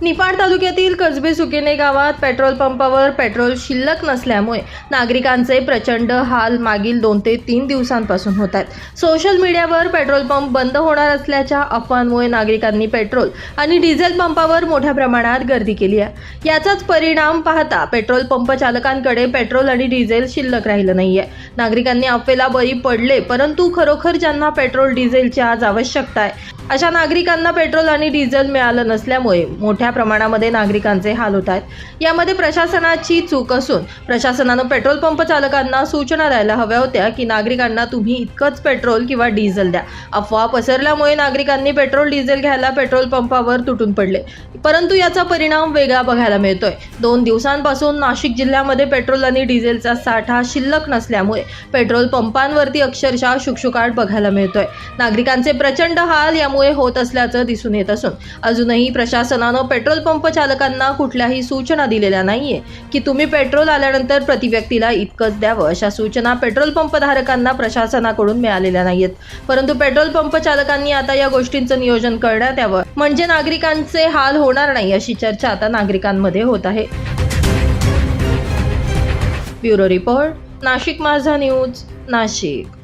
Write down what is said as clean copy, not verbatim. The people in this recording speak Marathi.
निफाड तालुक्यातील कसबे सुकेने गावात पेट्रोल पंपावर पेट्रोल शिल्लक नसल्यामुळे नागरिकांचे प्रचंड हाल मागील 2 ते 3 दिवसांपासून होत आहेत। सोशल मीडियावर पेट्रोल पंप बंद होणार असल्याच्या अफवांमुळे नागरिकांनी पेट्रोल आणि डिझेल पंपावर मोठ्या प्रमाणात गर्दी केली आहे। याचाच परिणाम पाहता पेट्रोल पंप चालकांकडे पेट्रोल आणि डिझेल शिल्लक राहिलं नाहीये। नागरिकांनी अफवेला बळी पडले, परंतु खरोखर ज्यांना पेट्रोल डिझेलची आज आवश्यकता आहे अशा नागरिकांना पेट्रोल आणि डिझेल मिळालं नसल्यामुळे मोठ्या प्रमाणामध्ये नागरिकांचे हाल होत आहेत। यामध्ये प्रशासनाची चूक असून प्रशासनानं पेट्रोल पंप चालकांना सूचना द्यायला हव्या होत्या की नागरिकांना तुम्ही इतकंच पेट्रोल किंवा डिझेल द्या। अफवा पसरल्यामुळे नागरिकांनी पेट्रोल डिझेल घ्यायला पेट्रोल पंपावर तुटून पडले, परंतु याचा परिणाम वेगळा बघायला मिळतोय। 2 दिवसांपासून नाशिक जिल्ह्यामध्ये पेट्रोल आणि डिझेलचा साठा शिल्लक नसल्यामुळे पेट्रोल पंपांवरती अक्षरशः शुकशुकाट बघायला मिळतोय। नागरिकांचे प्रचंड हाल यामुळे होत असल्याचं दिसून येत असून अजूनही प्रशासनानं पेट्रोल पंप चालकांना कुठल्याही सूचना दिलेल्या नाहीये की तुम्ही पेट्रोल आल्यानंतर प्रति व्यक्तीला इतकंच द्यावं। अशा सूचना पेट्रोल पंप धारकांना प्रशासनाकडून मिळालेल्या नाहीयेत, परंतु पेट्रोल पंप चालकांनी आता या गोष्टींचं नियोजन करण्यात यावं, म्हणजे नागरिकांचे हाल होणार नाही अशी चर्चा आता नागरिकांमध्ये होत आहे। ब्युरो रिपोर्ट, नाशिक माझा न्यूज, नाशिक।